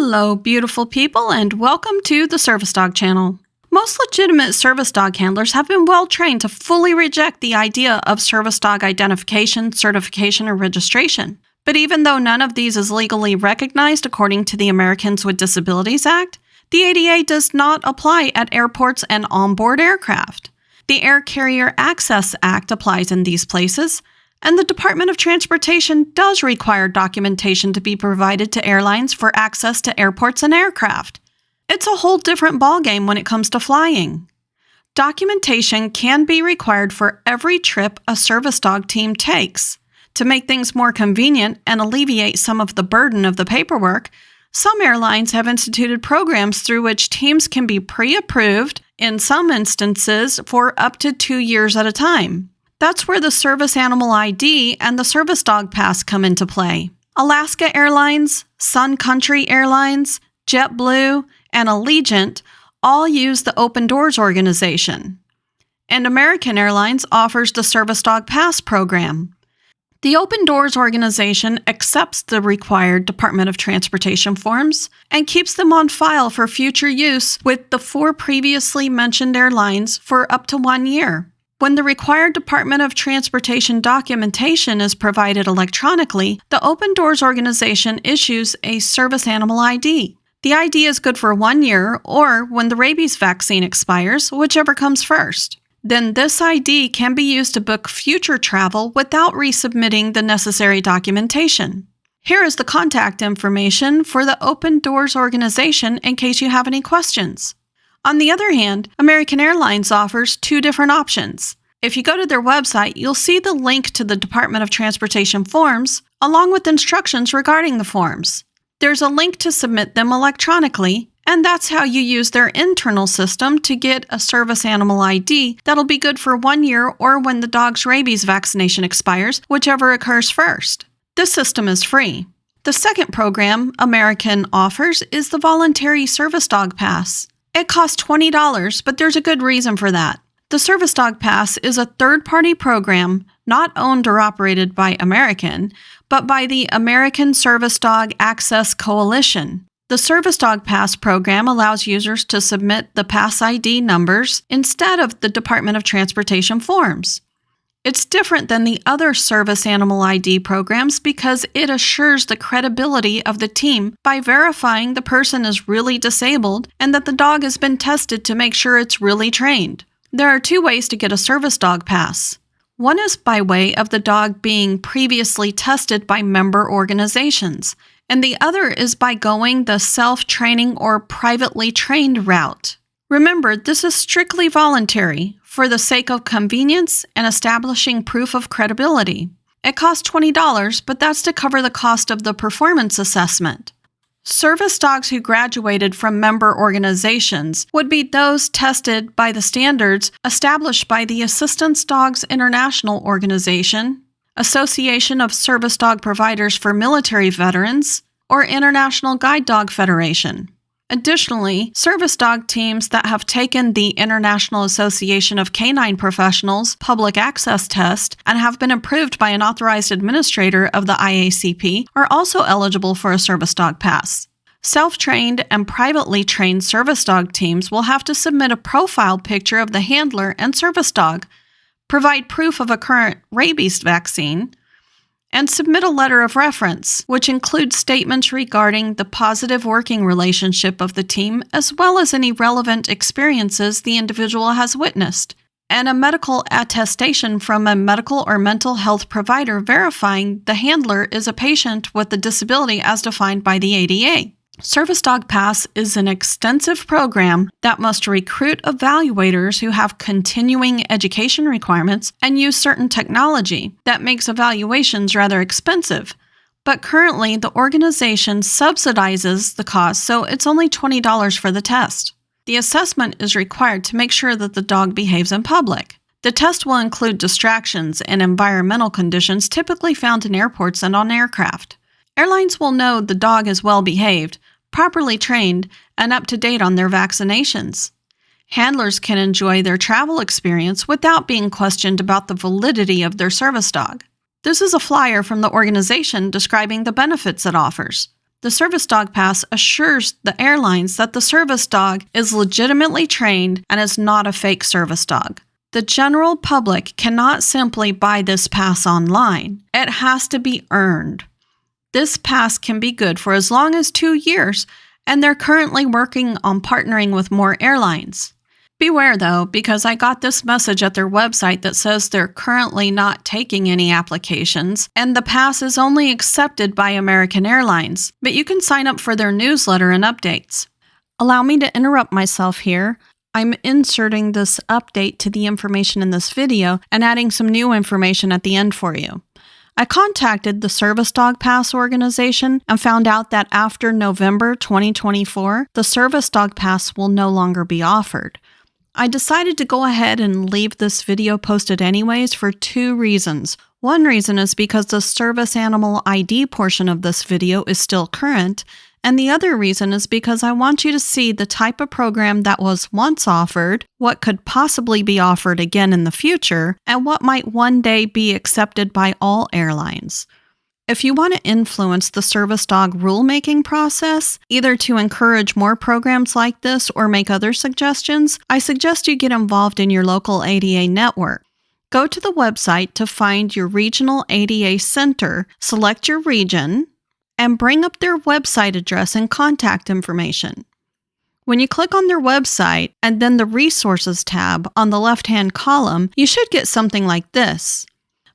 Hello, beautiful people, and welcome to the Service Dog channel. Most legitimate service dog handlers have been well trained to fully reject the idea of service dog identification, certification, or registration. But even though none of these is legally recognized according to the Americans with Disabilities Act, the ADA does not apply at airports and onboard aircraft. The Air Carrier Access Act applies in these places, and the Department of Transportation does require documentation to be provided to airlines for access to airports and aircraft. It's a whole different ballgame when it comes to flying. Documentation can be required for every trip a service dog team takes. To make things more convenient and alleviate some of the burden of the paperwork, some airlines have instituted programs through which teams can be pre-approved, in some instances, for up to 2 years at a time. That's where the Service Animal ID and the Service Dog Pass come into play. Alaska Airlines, Sun Country Airlines, JetBlue, and Allegiant all use the Open Doors organization. And American Airlines offers the Service Dog Pass program. The Open Doors organization accepts the required Department of Transportation forms and keeps them on file for future use with the 4 previously mentioned airlines for up to 1 year. When the required Department of Transportation documentation is provided electronically, the Open Doors organization issues a Service Animal ID. The ID is good for 1 year or when the rabies vaccine expires, whichever comes first. Then this ID can be used to book future travel without resubmitting the necessary documentation. Here is the contact information for the Open Doors organization in case you have any questions. On the other hand, American Airlines offers 2 different options. If you go to their website, you'll see the link to the Department of Transportation forms, along with instructions regarding the forms. There's a link to submit them electronically, and that's how you use their internal system to get a Service Animal ID that'll be good for 1 year or when the dog's rabies vaccination expires, whichever occurs first. This system is free. The second program American offers is the Voluntary Service Dog Pass. It costs $20, but there's a good reason for that. The Service Dog Pass is a third-party program not owned or operated by American, but by the American Service Dog Access Coalition. The Service Dog Pass program allows users to submit the Pass ID numbers instead of the Department of Transportation forms. It's different than the other Service Animal ID programs because it assures the credibility of the team by verifying the person is really disabled and that the dog has been tested to make sure it's really trained. There are 2 ways to get a Service Dog Pass. One is by way of the dog being previously tested by member organizations, and the other is by going the self-training or privately trained route. Remember, this is strictly voluntary for the sake of convenience and establishing proof of credibility. It costs $20, but that's to cover the cost of the performance assessment. Service dogs who graduated from member organizations would be those tested by the standards established by the Assistance Dogs International Organization, Association of Service Dog Providers for Military Veterans, or International Guide Dog Federation. Additionally, service dog teams that have taken the International Association of Canine Professionals public access test and have been approved by an authorized administrator of the IACP are also eligible for a Service Dog Pass. Self-trained and privately trained service dog teams will have to submit a profile picture of the handler and service dog, provide proof of a current rabies vaccine, and submit a letter of reference, which includes statements regarding the positive working relationship of the team as well as any relevant experiences the individual has witnessed, and a medical attestation from a medical or mental health provider verifying the handler is a patient with a disability as defined by the ADA. Service Dog Pass is an extensive program that must recruit evaluators who have continuing education requirements and use certain technology that makes evaluations rather expensive. But currently, the organization subsidizes the cost, so it's only $20 for the test. The assessment is required to make sure that the dog behaves in public. The test will include distractions and environmental conditions typically found in airports and on aircraft. Airlines will know the dog is well behaved, properly trained, and up to date on their vaccinations. Handlers can enjoy their travel experience without being questioned about the validity of their service dog. This is a flyer from the organization describing the benefits it offers. The Service Dog Pass assures the airlines that the service dog is legitimately trained and is not a fake service dog. The general public cannot simply buy this pass online. It has to be earned. This pass can be good for as long as 2 years, and they're currently working on partnering with more airlines. Beware though, because I got this message at their website that says they're currently not taking any applications, and the pass is only accepted by American Airlines, but you can sign up for their newsletter and updates. Allow me to interrupt myself here. I'm inserting this update to the information in this video and adding some new information at the end for you. I contacted the Service Dog Pass organization and found out that after November 2024, the Service Dog Pass will no longer be offered. I decided to go ahead and leave this video posted anyways for 2 reasons. One reason is because the Service Animal ID portion of this video is still current, and the other reason is because I want you to see the type of program that was once offered, what could possibly be offered again in the future, and what might one day be accepted by all airlines. If you want to influence the service dog rulemaking process, either to encourage more programs like this or make other suggestions, I suggest you get involved in your local ADA network. Go to the website to find your regional ADA center, select your region, and bring up their website address and contact information. When you click on their website and then the Resources tab on the left-hand column, you should get something like this.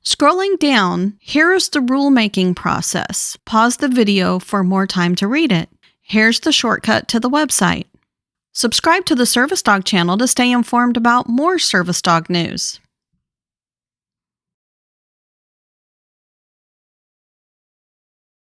Scrolling down, here is the rulemaking process. Pause the video for more time to read it. Here's the shortcut to the website. Subscribe to the Service Dog channel to stay informed about more service dog news.